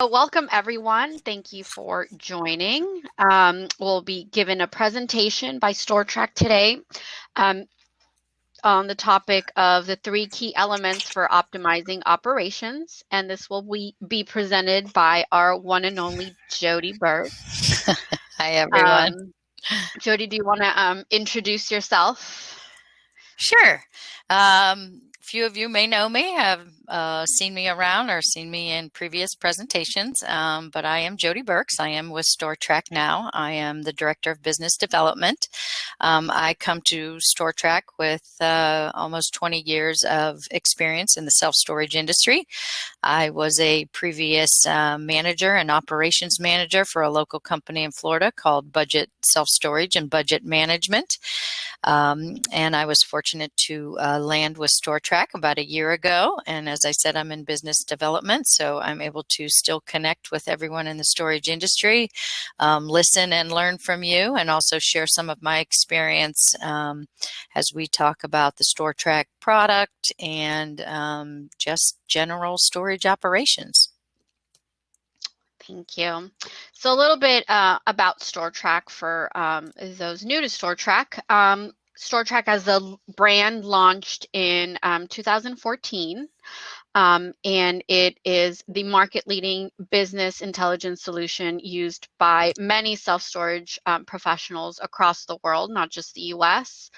Welcome everyone. Thank you for joining. We'll be given a presentation by StorTrack today um, on the topic of the 3 key elements for optimizing operations. And this will be presented by our one and only Jody Burks. Hi, everyone. Jody, do you want to introduce yourself? Sure. Few of you may know me, have seen me around or seen me in previous presentations, but I am Jody Burks. I am with StorTrack now. I am the Director of Business Development. I come to StorTrack with almost 20 years of experience in the self-storage industry. I was a previous manager and operations manager for a local company in Florida called Budget Self-Storage and Budget Management. And I was fortunate to land with StorTrack about a year ago. And as I said, I'm in business development, so I'm able to still connect with everyone in the storage industry, listen and learn from you, and also share some of my experience as we talk about the StorTrack product and just general storage operations. Thank you. So a little bit about StorTrack for those new to StorTrack. StorTrack as a brand launched in 2014, and it is the market-leading business intelligence solution used by many self-storage professionals across the world, not just the US.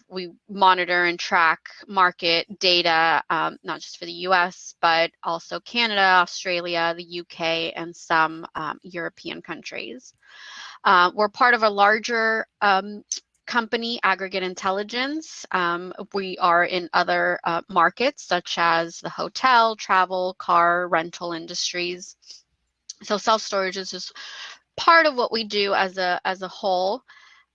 We monitor and track market data, not just for the US, but also Canada, Australia, the UK, and some European countries. We're part of a larger company, Aggregate Intelligence. We are in other markets such as the hotel, travel, car, rental industries. So self-storage is just part of what we do as a whole.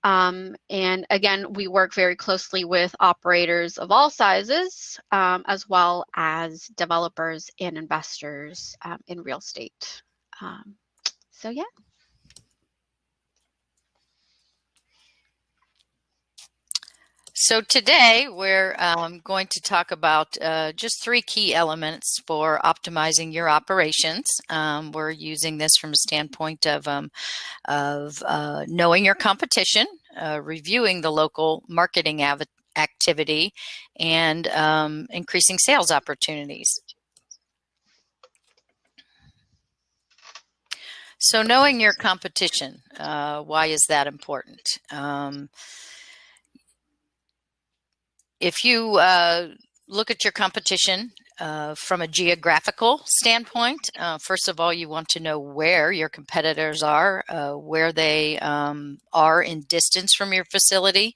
And again, we work very closely with operators of all sizes, as well as developers and investors in real estate. So yeah. So today we're going to talk about just 3 key elements for optimizing your operations. We're using this from a standpoint of knowing your competition, reviewing the local marketing activity, and increasing sales opportunities. So knowing your competition, why is that important? If you look at your competition from a geographical standpoint, first of all, you want to know where your competitors are, where they are in distance from your facility,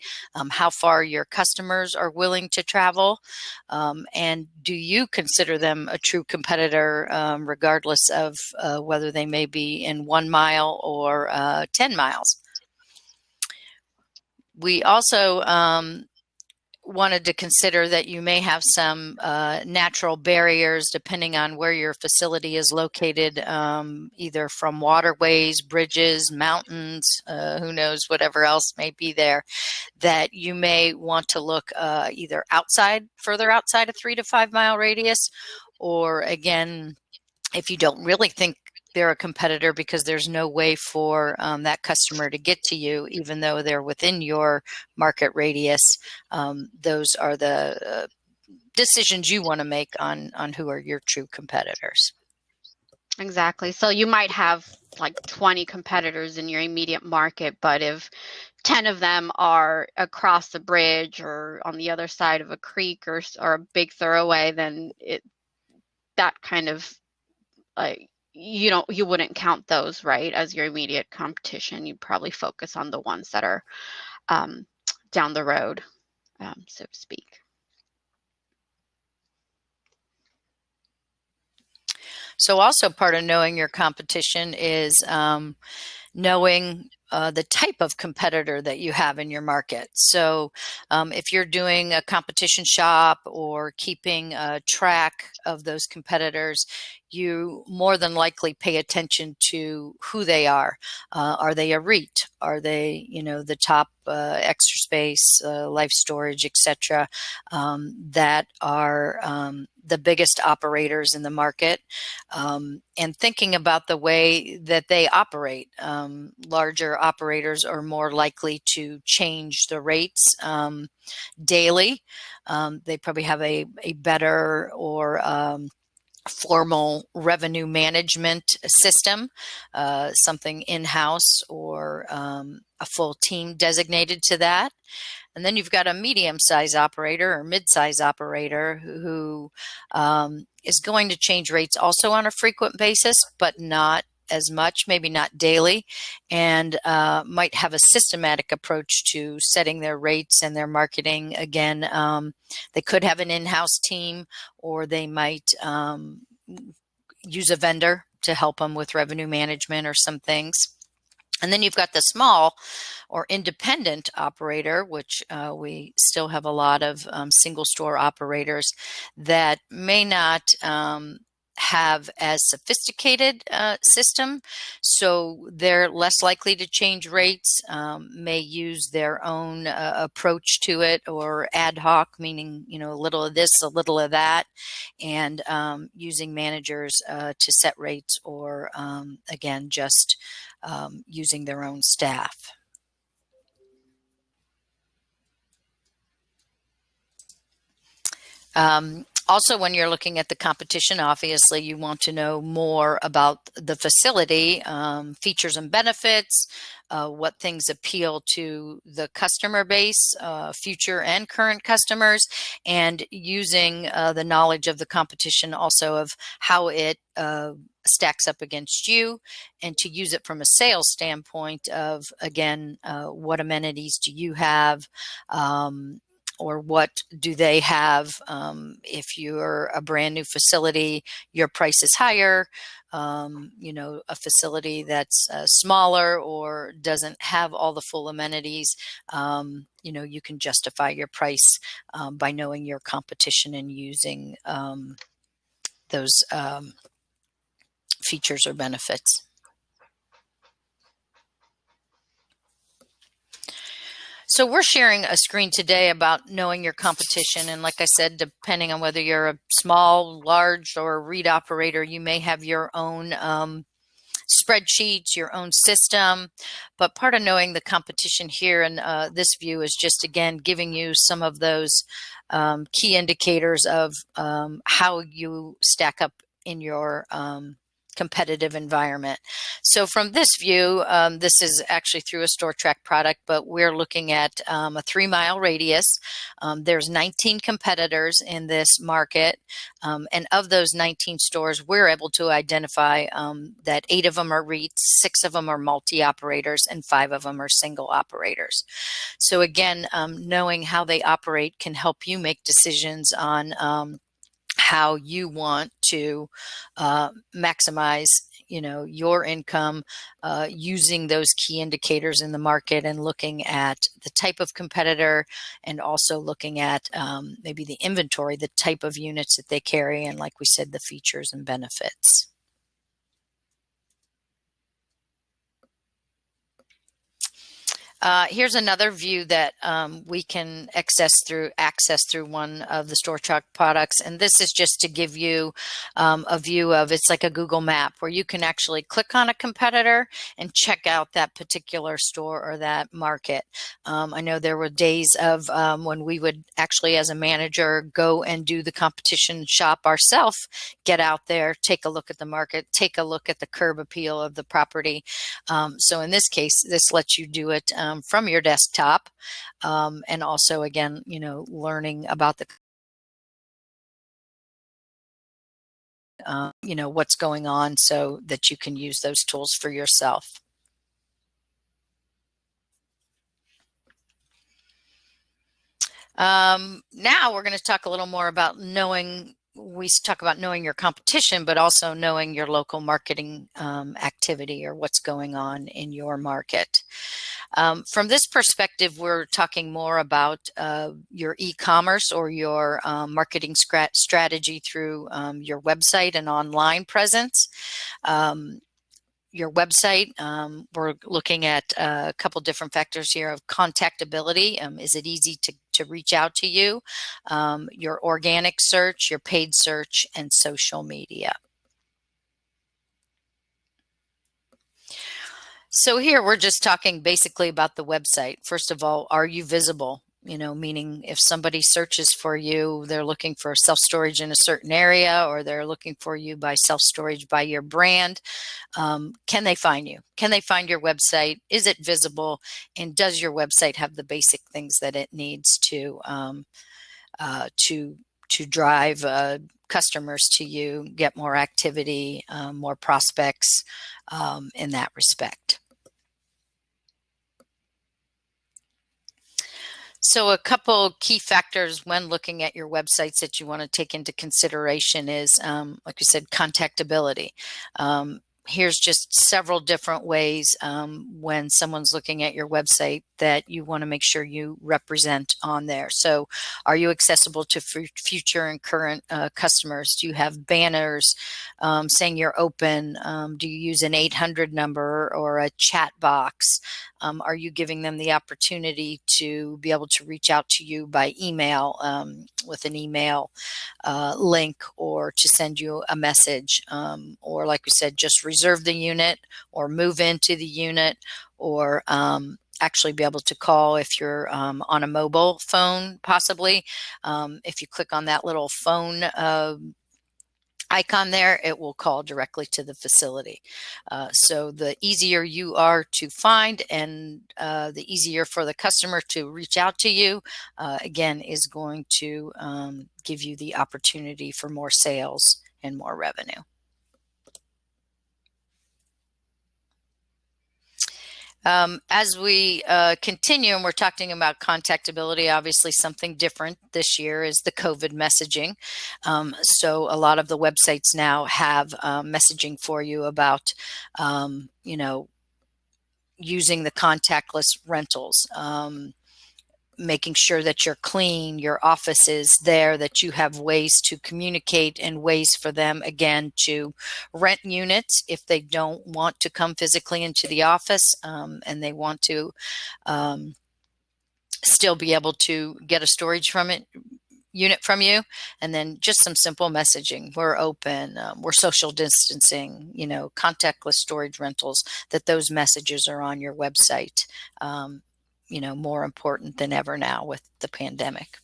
how far your customers are willing to travel, and do you consider them a true competitor regardless of whether they may be in 1 mile or 10 miles. We also wanted to consider that you may have some natural barriers depending on where your facility is located, either from waterways, bridges, mountains, who knows, whatever else may be there, that you may want to look either further outside a 3 to 5 mile radius, or again, if you don't really think they're a competitor because there's no way for that customer to get to you, even though they're within your market radius. Those are the decisions you want to make on who are your true competitors. Exactly. So you might have like 20 competitors in your immediate market, but if 10 of them are across the bridge or on the other side of a creek or a big thoroughway, then that kind of you wouldn't count those, right, as your immediate competition. You'd probably focus on the ones that are down the road, so to speak. So also part of knowing your competition is knowing the type of competitor that you have in your market. So if you're doing a competition shop or keeping track of those competitors, you more than likely pay attention to who they are. Are they a REIT? Are they, the top extra space, life storage, etc., that are the biggest operators in the market, and thinking about the way that they operate. Larger operators are more likely to change the rates daily. They probably have a better or formal revenue management system, something in-house, or a full team designated to that. And then you've got a medium-size operator or mid-size operator who is going to change rates also on a frequent basis, but not as much, maybe not daily, and might have a systematic approach to setting their rates and their marketing. Again, they could have an in-house team, or they might use a vendor to help them with revenue management or some things. And then you've got the small or independent operator, which we still have a lot of single store operators that may not have as sophisticated system, so they're less likely to change rates, may use their own approach to it, or ad hoc, meaning a little of this, a little of that, and using managers to set rates, or again, just using their own staff. Also, when you're looking at the competition, obviously you want to know more about the facility, features and benefits, what things appeal to the customer base, future and current customers, and using the knowledge of the competition also of how it stacks up against you, and to use it from a sales standpoint of, again, what amenities do you have, or what do they have? If you're a brand new facility, your price is higher. A facility that's smaller or doesn't have all the full amenities, you can justify your price by knowing your competition and using those features or benefits. So we're sharing a screen today about knowing your competition. And like I said, depending on whether you're a small, large, or REIT operator, you may have your own spreadsheets, your own system. But part of knowing the competition here in this view is just, again, giving you some of those key indicators of how you stack up in your competitive environment. So from this view, this is actually through a StorTrack product, but we're looking at a 3-mile radius. There's 19 competitors in this market, and of those 19 stores, we're able to identify that 8 of them are REITs, 6 of them are multi-operators, and 5 of them are single operators. So again, knowing how they operate can help you make decisions on how you want to maximize your income, using those key indicators in the market, and looking at the type of competitor, and also looking at maybe the inventory, the type of units that they carry, and like we said, the features and benefits. Here's another view that we can access through one of the StorTrack products, and this is just to give you a view of, it's like a Google map where you can actually click on a competitor and check out that particular store or that market. I know there were days of when we would actually, as a manager, go and do the competition shop ourselves, get out there, take a look at the market, take a look at the curb appeal of the property. So in this case, this lets you do it from your desktop, and also, again, learning about the what's going on, so that you can use those tools for yourself. Now we're going to talk a little more about we talk about knowing your competition, but also knowing your local marketing activity, or what's going on in your market. From this perspective, we're talking more about your e-commerce or your marketing strategy through your website and online presence. Your website, we're looking at a couple different factors here of contactability. Is it easy to reach out to you? Your organic search, your paid search, and social media. So here we're just talking basically about the website. First of all, are you visible? You know, meaning if somebody searches for you, they're looking for self-storage in a certain area, or they're looking for you by self-storage by your brand. Can they find you? Can they find your website? Is it visible? And does your website have the basic things that it needs to drive customers to you, get more activity, more prospects in that respect? So a couple key factors when looking at your websites that you want to take into consideration is, like we said, contactability. Here's just several different ways when someone's looking at your website that you want to make sure you represent on there. So are you accessible to future and current customers? Do you have banners saying you're open? Do you use an 800 number or a chat box? Are you giving them the opportunity to be able to reach out to you by email with an email link, or to send you a message, or like we said, just reserve the unit or move into the unit, or actually be able to call if you're on a mobile phone, possibly. If you click on that little phone icon there, it will call directly to the facility. So the easier you are to find, and the easier for the customer to reach out to you, again, is going to give you the opportunity for more sales and more revenue. As we continue, and we're talking about contactability, obviously something different this year is the COVID messaging. So a lot of the websites now have messaging for you about, you know, using the contactless rentals. Making sure that you're clean, your office is there, that you have ways to communicate and ways for them, again, to rent units if they don't want to come physically into the office, and they want to still be able to get a storage unit from you. And then just some simple messaging: we're open, we're social distancing, you know, contactless storage rentals, that those messages are on your website. You know, more important than ever now with the pandemic.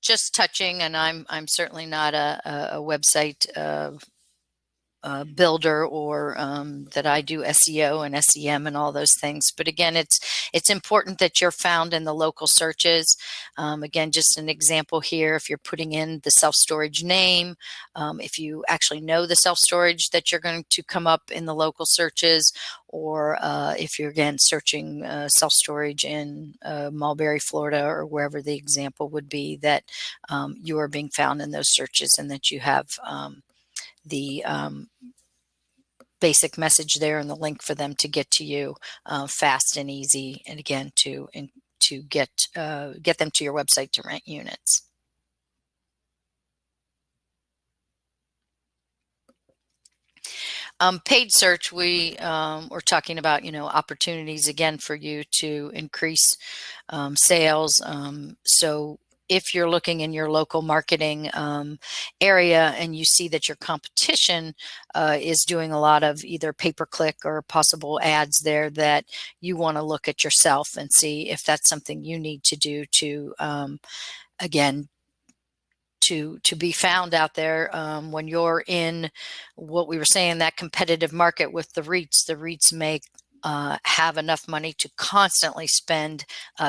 Just touching, and I'm certainly not a website builder, or that I do SEO and SEM and all those things. But again, it's important that you're found in the local searches. Again, just an example here: if you're putting in the self-storage name, if you actually know the self-storage, that you're going to come up in the local searches, or if you're, again, searching self-storage in Mulberry, Florida, or wherever the example would be, that you are being found in those searches, and that you have the basic message there and the link for them to get to you fast and easy, and again, to get them to your website to rent units. Paid search, we're talking about, you know, opportunities again for you to increase sales. So if you're looking in your local marketing area and you see that your competition is doing a lot of either pay-per-click or possible ads there, that you want to look at yourself and see if that's something you need to do to, again, to be found out there when you're in what we were saying, that competitive market with the REITs. The REITs may have enough money to constantly spend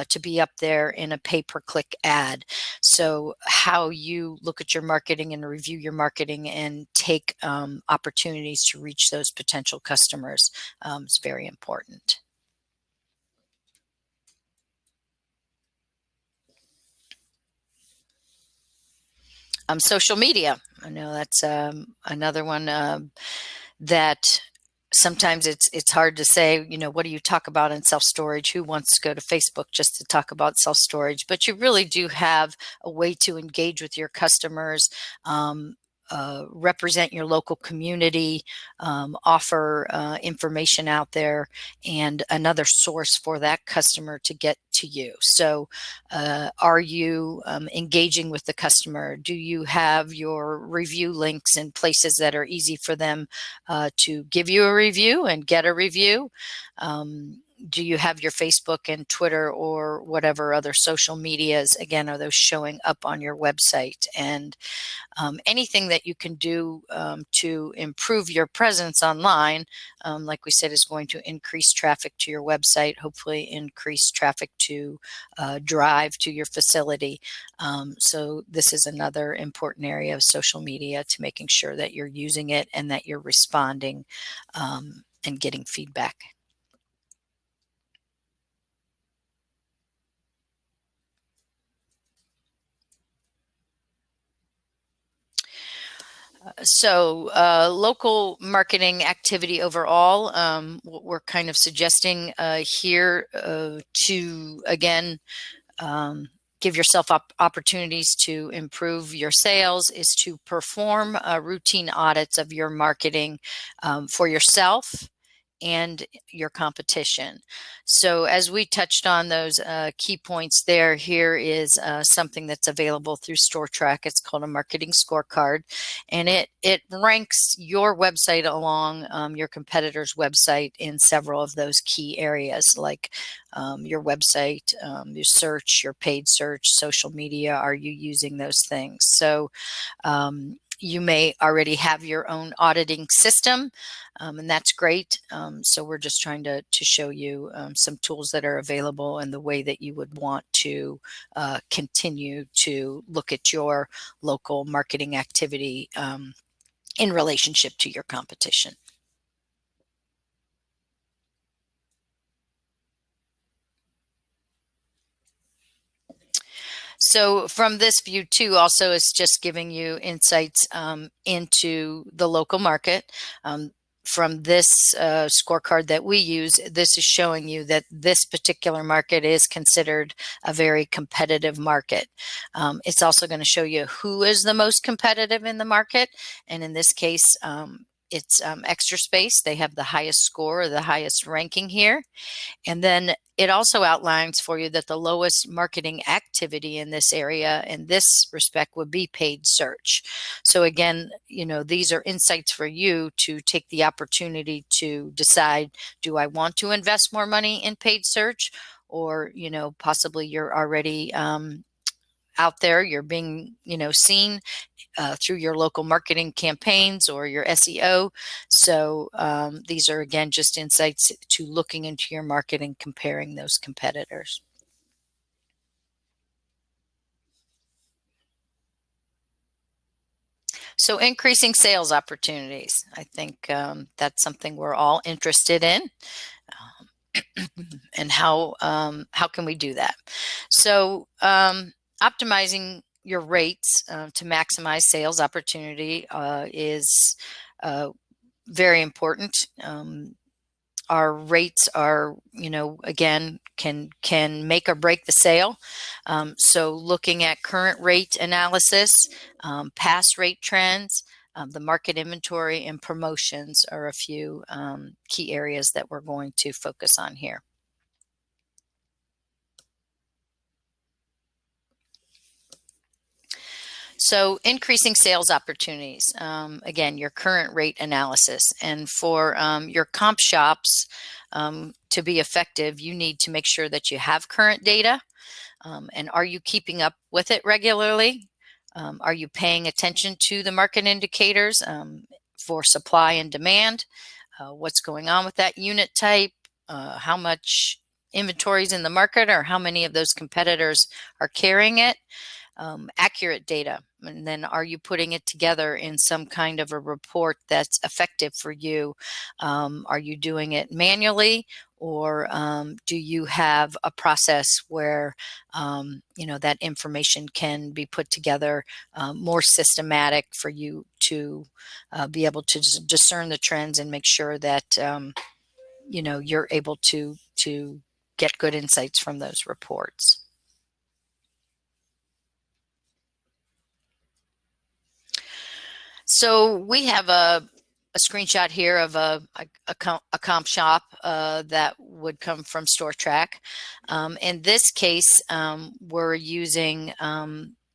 to be up there in a pay-per-click ad. So how you look at your marketing and review your marketing and take opportunities to reach those potential customers is very important. Social media. I know that's another one that sometimes it's hard to say, what do you talk about in self-storage? Who wants to go to Facebook just to talk about self-storage? But you really do have a way to engage with your customers, represent your local community, offer information out there, and another source for that customer to get to you. So are you engaging with the customer? Do you have your review links in places that are easy for them to give you a review and get a review? Do you have your Facebook and Twitter or whatever other social medias? Again, are those showing up on your website? And anything that you can do to improve your presence online, like we said, is going to increase traffic to your website, hopefully increase traffic to drive to your facility. So this is another important area of social media, to making sure that you're using it and that you're responding and getting feedback. So local marketing activity overall, we're kind of suggesting here to, again, give yourself opportunities to improve your sales, is to perform routine audits of your marketing for yourself and your competition. So as we touched on those key points there, here is something that's available through StorTrack. It's called a marketing scorecard, and it ranks your website along your competitor's website in several of those key areas, like your website, your search, your paid search, social media. Are you using those things? So you may already have your own auditing system, and that's great. So we're just trying to show you some tools that are available and the way that you would want to continue to look at your local marketing activity in relationship to your competition. So from this view too, also is just giving you insights into the local market. From this scorecard that we use, this is showing you that this particular market is considered a very competitive market. It's also going to show you who is the most competitive in the market. And in this case, it's Extra Space. They have the highest score, or the highest ranking here. And then it also outlines for you that the lowest marketing activity in this area, in this respect, would be paid search. So again, these are insights for you to take the opportunity to decide, do I want to invest more money in paid search? Or, possibly you're already out there, you're being, seen through your local marketing campaigns or your SEO. So these are, again, just insights to looking into your market and comparing those competitors. So increasing sales opportunities. I think that's something we're all interested in. And how can we do that? So optimizing your rates to maximize sales opportunity is very important. Our rates are, again, can make or break the sale. So looking at current rate analysis, past rate trends, the market inventory, and promotions are a few key areas that we're going to focus on here. So increasing sales opportunities, again, your current rate analysis. And for your comp shops to be effective, you need to make sure that you have current data. And are you keeping up with it regularly? Are you paying attention to the market indicators for supply and demand? What's going on with that unit type? How much inventory is in the market, or how many of those competitors are carrying it? accurate data? And then are you putting it together in some kind of a report that's effective for you? Are you doing it manually, or do you have a process where that information can be put together more systematic for you to be able to discern the trends and make sure that you're able to get good insights from those reports? So we have a screenshot here of a comp shop that would come from StorTrack. In this case, we're using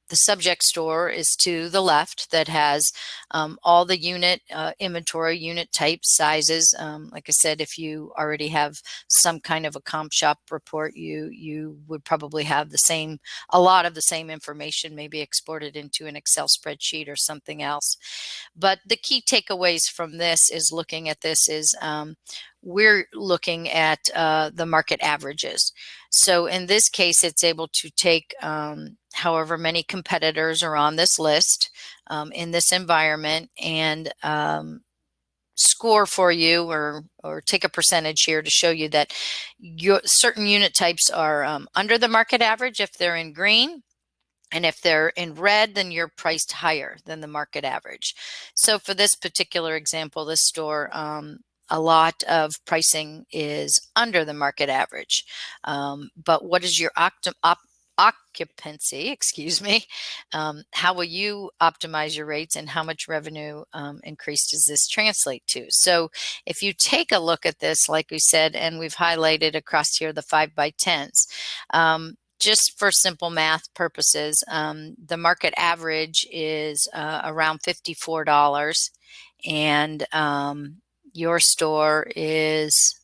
the subject store is to the left, that has all the unit inventory, unit types, sizes. Like I said, if you already have some kind of a comp shop report, you would probably have a lot of the same information, maybe exported into an Excel spreadsheet or something else. But the key takeaways from this is looking at this is we're looking at the market averages. So in this case, it's able to take however many competitors are on this list in this environment and score for you, or take a percentage here to show you that certain unit types are under the market average if they're in green. And if they're in red, then you're priced higher than the market average. So for this particular example, this store, a lot of pricing is under the market average. But what is your occupancy, excuse me, how will you optimize your rates, and how much revenue increase does this translate to? So if you take a look at this, like we said, and we've highlighted across here the 5x10s, just for simple math purposes, the market average is around $54, and your store is,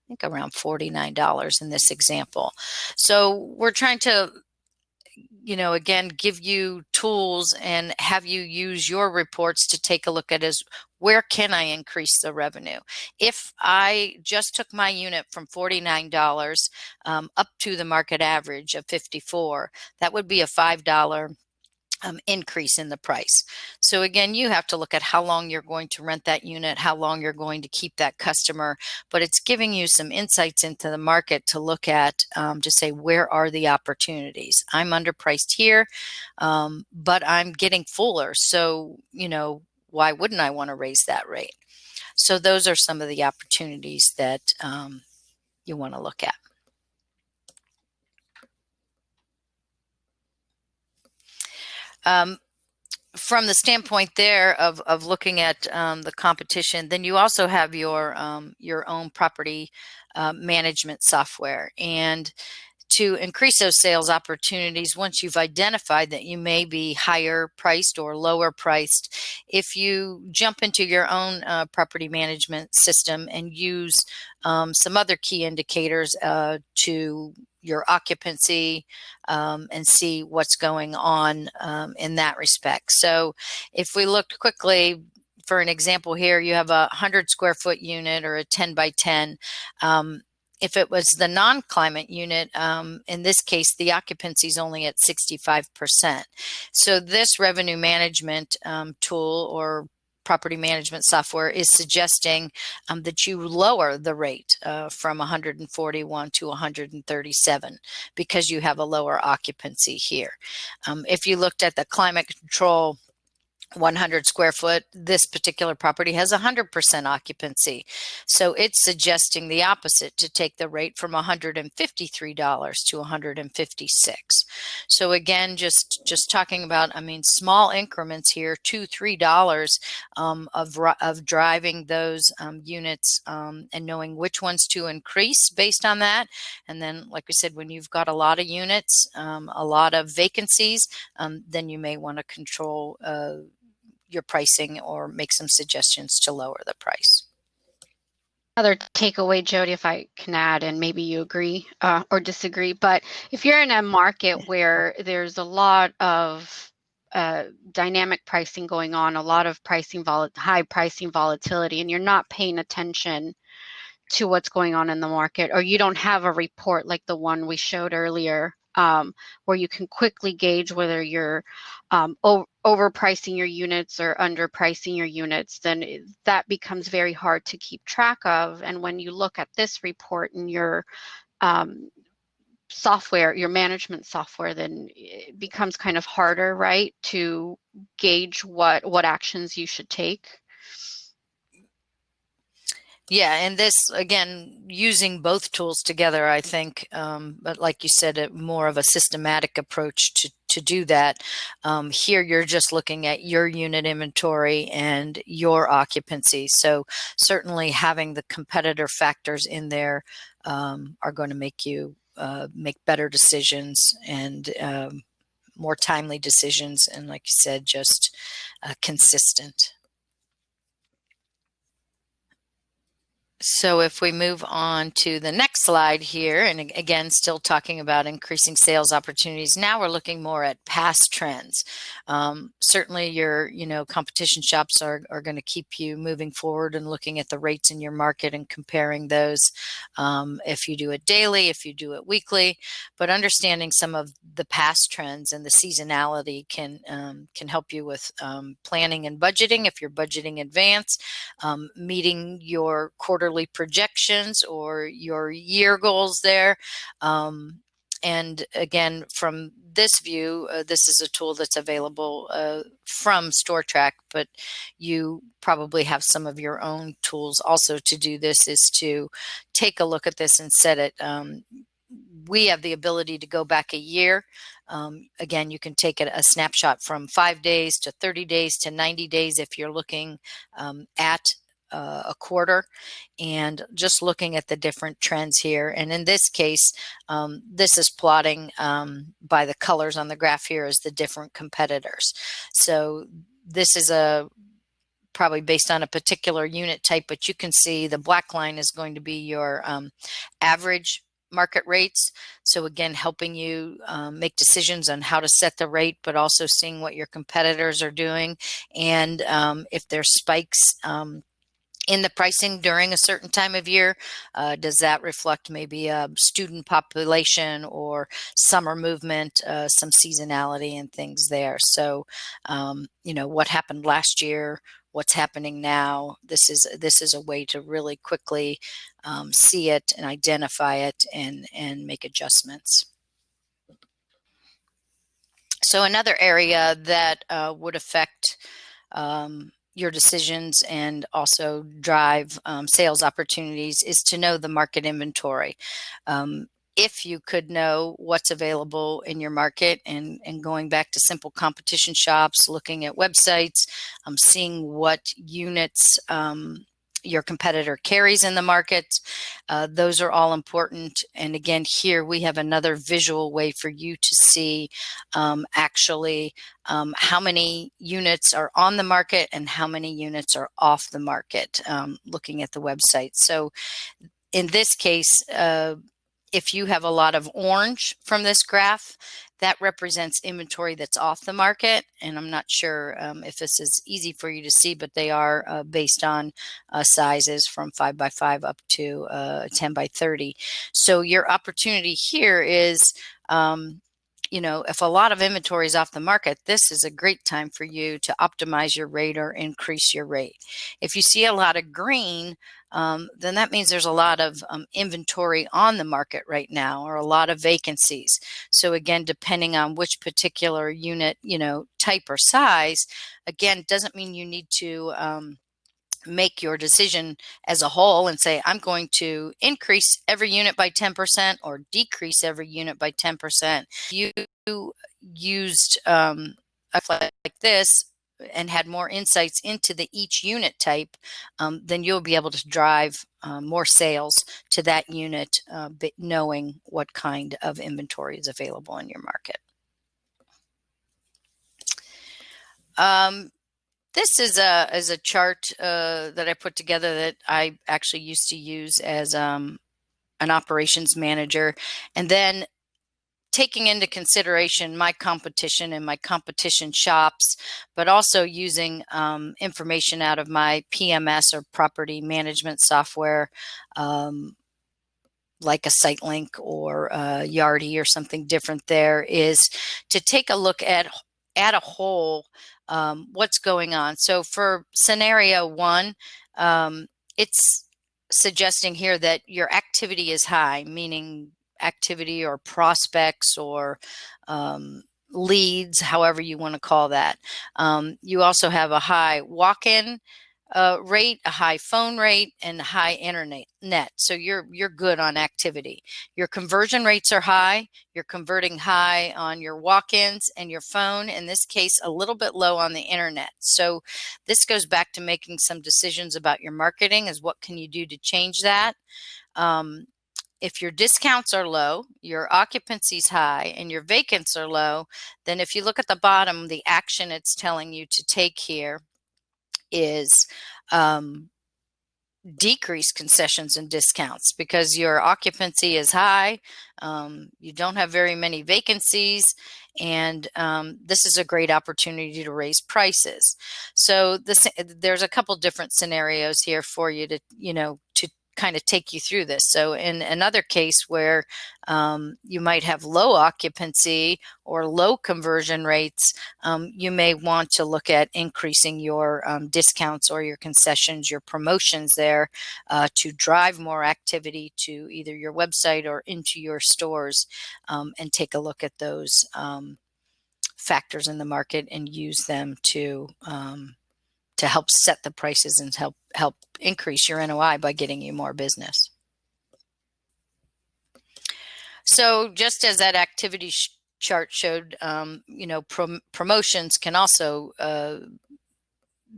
I think, around $49 in this example. So we're trying to, again, give you tools and have you use your reports to take a look at where can I increase the revenue? If I just took my unit from $49 up to the market average of $54, that would be a $5 increase in the price. So again, you have to look at how long you're going to rent that unit, how long you're going to keep that customer, but it's giving you some insights into the market to look at, to say, where are the opportunities? I'm underpriced here, but I'm getting fuller. So, why wouldn't I want to raise that rate? So those are some of the opportunities that you want to look at. From the standpoint there of looking at the competition, then you also have your own property management software. And to increase those sales opportunities, once you've identified that you may be higher priced or lower priced, if you jump into your own property management system and use some other key indicators to your occupancy and see what's going on in that respect. So if we looked quickly, for an example here, you have a 100 square foot unit or a 10x10. If it was the non-climate unit, in this case, the occupancy is only at 65%. So this revenue management tool or property management software is suggesting that you lower the rate from 141 to 137 because you have a lower occupancy here. If you looked at the climate control 100 square foot, this particular property has 100% occupancy. So it's suggesting the opposite, to take the rate from $153 to $156. So again, just talking about, small increments here, $2, $3 of driving those units and knowing which ones to increase based on that. And then, like we said, when you've got a lot of units, a lot of vacancies, then you may want to control your pricing or make some suggestions to lower the price. Another takeaway, Jody, if I can add, and maybe you agree or disagree, but if you're in a market where there's a lot of dynamic pricing going on, a lot of high pricing volatility, and you're not paying attention to what's going on in the market, or you don't have a report like the one we showed earlier where you can quickly gauge whether you're overpricing your units or underpricing your units, then that becomes very hard to keep track of. And when you look at this report in your software, your management software, then it becomes kind of harder, right, to gauge what actions you should take. Yeah, and this, again, using both tools together, I think, but like you said, more of a systematic approach to do that. Here, you're just looking at your unit inventory and your occupancy. So certainly having the competitor factors in there are going to make you make better decisions and more timely decisions. And like you said, just consistent. So if we move on to the next slide here, and again, still talking about increasing sales opportunities, now we're looking more at past trends. Certainly your, competition shops are going to keep you moving forward and looking at the rates in your market and comparing those. If you do it daily, if you do it weekly, but understanding some of the past trends and the seasonality can help you with planning and budgeting if you're budgeting advance, meeting your quarterly projections or your year goals there. And again, from this view, this is a tool that's available from StorTrack, but you probably have some of your own tools also to do this, is to take a look at this and set it. We have the ability to go back a year. Again, you can take a snapshot from 5 days to 30 days to 90 days if you're looking at a quarter, and just looking at the different trends here. And in this case, this is plotting by the colors on the graph here as the different competitors. So this is probably based on a particular unit type, but you can see the black line is going to be your average market rates. So again, helping you make decisions on how to set the rate, but also seeing what your competitors are doing. And if there's spikes in the pricing during a certain time of year, does that reflect maybe a student population or summer movement, some seasonality and things there? So, what happened last year, what's happening now? This is a way to really quickly see it and identify it and make adjustments. So another area that would affect your decisions and also drive sales opportunities is to know the market inventory. If you could know what's available in your market, and going back to simple competition shops, looking at websites, seeing what units your competitor carries in the market, those are all important. And again, here we have another visual way for you to see actually how many units are on the market and how many units are off the market, looking at the website. So in this case, if you have a lot of orange from this graph, that represents inventory that's off the market. And I'm not sure if this is easy for you to see, but they are based on sizes from 5 by 5 up to 10 by 30. So your opportunity here is, if a lot of inventory is off the market, this is a great time for you to optimize your rate or increase your rate. If you see a lot of green, then that means there's a lot of inventory on the market right now, or a lot of vacancies. So again, depending on which particular unit, type or size, again, doesn't mean you need to make your decision as a whole and say, I'm going to increase every unit by 10% or decrease every unit by 10%. You used like this and had more insights into each unit type, then you'll be able to drive more sales to that unit, knowing what kind of inventory is available in your market. This is a chart that I put together that I actually used to use as an operations manager, and then taking into consideration my competition and my competition shops, but also using information out of my PMS or property management software, like a SiteLink or Yardi or something different there, is to take a look at a whole what's going on. So for scenario one, it's suggesting here that your activity is high, meaning activity or prospects or leads, however you want to call that. You also have a high walk-in rate, a high phone rate, and high internet. So you're good on activity. Your conversion rates are high. You're converting high on your walk-ins and your phone. In this case, a little bit low on the internet. So this goes back to making some decisions about your marketing. Is what can you do to change that? If your discounts are low, your occupancy is high, and your vacants are low, then if you look at the bottom, the action it's telling you to take here is decrease concessions and discounts, because your occupancy is high, you don't have very many vacancies, and this is a great opportunity to raise prices. So there's a couple different scenarios here for you to kind of take you through this. So in another case where you might have low occupancy or low conversion rates, you may want to look at increasing your discounts or your concessions, your promotions there to drive more activity to either your website or into your stores, and take a look at those factors in the market and use them to help set the prices and help increase your NOI by getting you more business. So just as that activity chart showed, promotions can also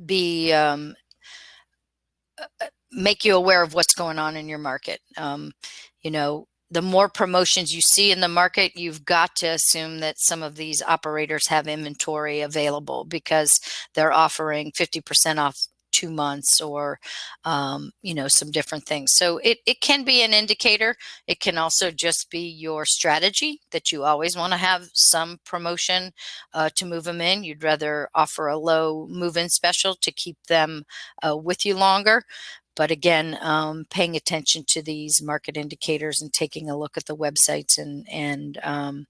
be make you aware of what's going on in your market. The more promotions you see in the market, you've got to assume that some of these operators have inventory available, because they're offering 50% off 2 months or, some different things. So it can be an indicator. It can also just be your strategy that you always want to have some promotion to move them in. You'd rather offer a low move-in special to keep them with you longer. But again, paying attention to these market indicators and taking a look at the websites and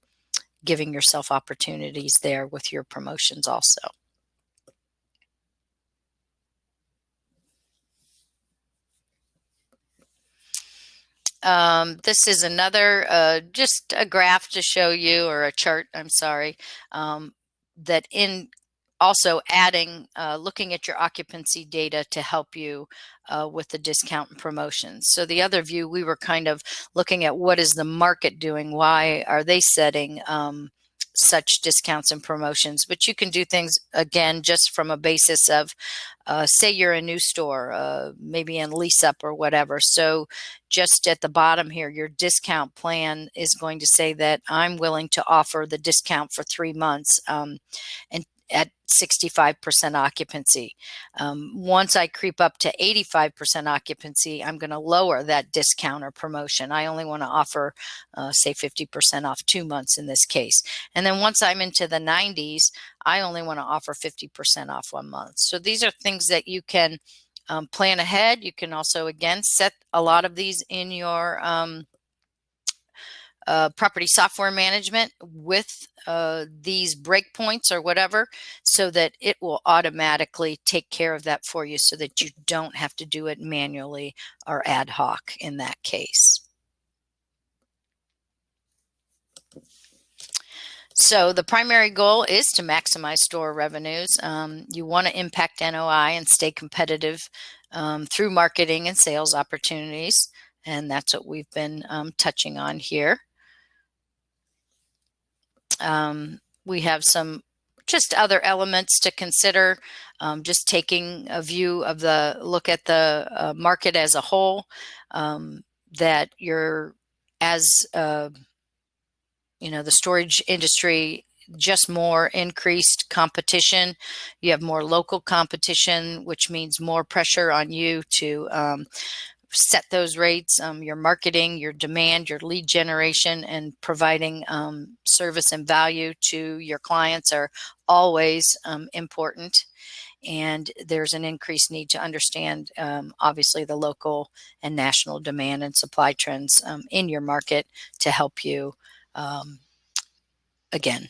giving yourself opportunities there with your promotions also. This is another, just a graph to show you, or a chart, I'm sorry, that in also adding, looking at your occupancy data to help you with the discount and promotions. So the other view, we were kind of looking at what is the market doing? Why are they setting such discounts and promotions? But you can do things, again, just from a basis of, say you're a new store, maybe in lease up or whatever. So just at the bottom here, your discount plan is going to say that I'm willing to offer the discount for 3 months and at 65% occupancy. Once I creep up to 85% occupancy, I'm going to lower that discount or promotion. I only want to offer, say, 50% off 2 months in this case. And then once I'm into the 90s, I only want to offer 50% off 1 month. So these are things that you can plan ahead. You can also, again, set a lot of these in your property software management with these breakpoints or whatever, so that it will automatically take care of that for you, so that you don't have to do it manually or ad hoc in that case. So the primary goal is to maximize store revenues. You want to impact NOI and stay competitive through marketing and sales opportunities, and that's what we've been touching on here. We have some just other elements to consider, just taking a view of the look at the market as a whole, that you're, as the storage industry, just more increased competition. You have more local competition, which means more pressure on you to set those rates. Your marketing, your demand, your lead generation, and providing service and value to your clients are always important. And there's an increased need to understand, obviously, the local and national demand and supply trends in your market to help you, again.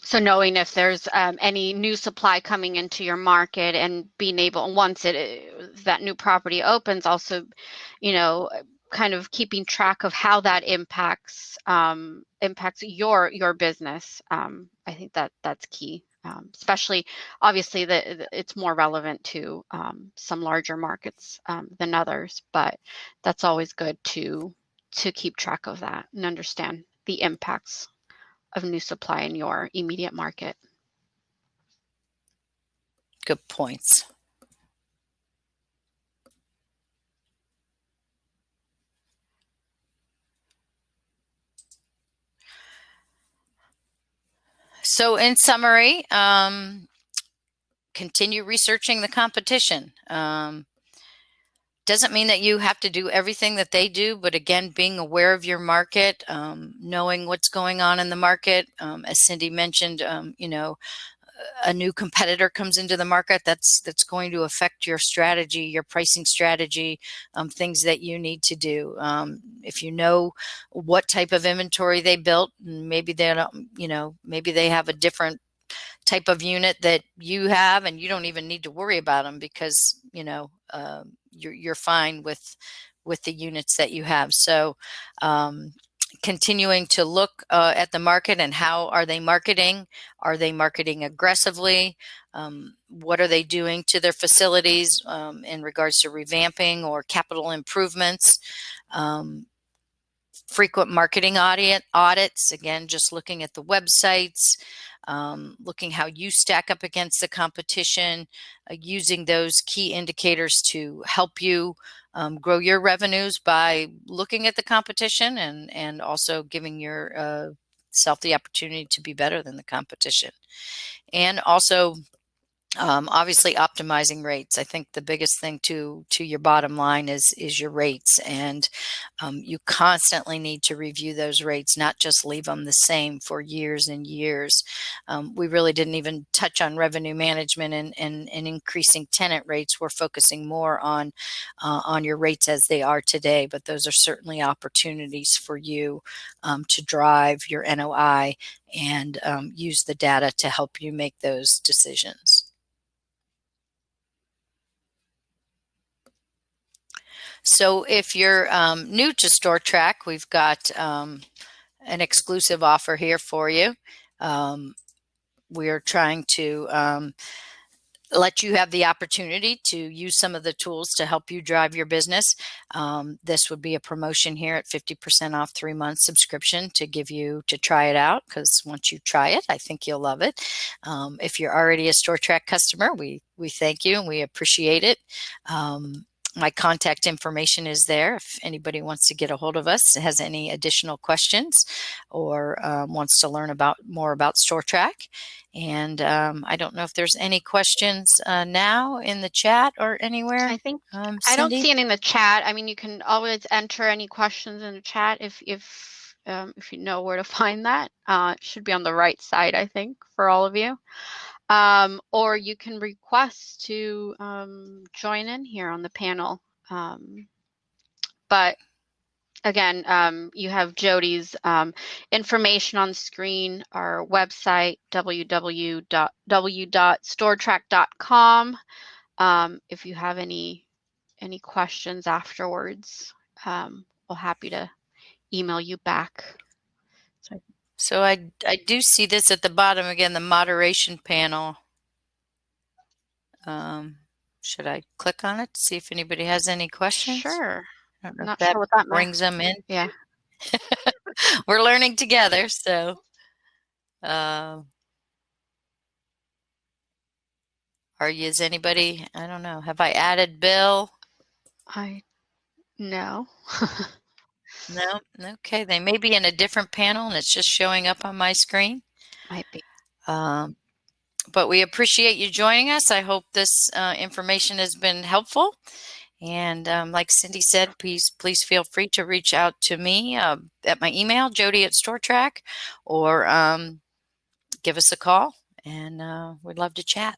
So knowing if there's any new supply coming into your market and being able, once that new property opens, also, kind of keeping track of how that impacts your business. I think that's key. Especially, obviously, it's more relevant to some larger markets than others, but that's always good to keep track of that and understand the impacts of new supply in your immediate market. Good points. So in summary, continue researching the competition. Doesn't mean that you have to do everything that they do, but again, being aware of your market, knowing what's going on in the market. As Cindy mentioned, a new competitor comes into the market, that's going to affect your strategy, your pricing strategy, things that you need to do. If you know what type of inventory they built, maybe they don't, maybe they have a different type of unit that you have, and you don't even need to worry about them because you're fine with the units that you have. So continuing to look at the market and how are they marketing? Are they marketing aggressively? What are they doing to their facilities in regards to revamping or capital improvements? Frequent marketing audits, again, just looking at the websites, looking how you stack up against the competition, using those key indicators to help you grow your revenues by looking at the competition and also giving your self the opportunity to be better than the competition. And also, obviously, optimizing rates. I think the biggest thing to your bottom line is your rates, and you constantly need to review those rates, not just leave them the same for years and years. We really didn't even touch on revenue management and increasing tenant rates. We're focusing more on your rates as they are today, but those are certainly opportunities for you to drive your NOI and use the data to help you make those decisions. So if you're new to StorTrack, we've got an exclusive offer here for you. We are trying to let you have the opportunity to use some of the tools to help you drive your business. This would be a promotion here at 50% off 3-month subscription to give you to try it out, because once you try it, I think you'll love it. If you're already a StorTrack customer, we thank you and we appreciate it. My contact information is there if anybody wants to get a hold of us, has any additional questions, or wants to learn more about StorTrack. And I don't know if there's any questions now in the chat or anywhere. I think I don't see any in the chat. I mean, you can always enter any questions in the chat if you know where to find that. It should be on the right side, I think, for all of you. Or you can request to join in here on the panel. But again, you have Jody's information on the screen, our website, www.stortrack.com. If you have any questions afterwards, we're happy to email you back. So I do see this at the bottom again, the moderation panel. Should I click on it to see if anybody has any questions? Sure. I don't know Not if that sure what that brings them in. Yeah. We're learning together, so. Is anybody, I don't know, have I added Bill? No. No? Okay, they may be in a different panel and it's just showing up on my screen. Might be. But we appreciate you joining us. I hope this information has been helpful. And like Cindy said, please feel free to reach out to me at my email, Jody at StorTrack, or give us a call, and we'd love to chat.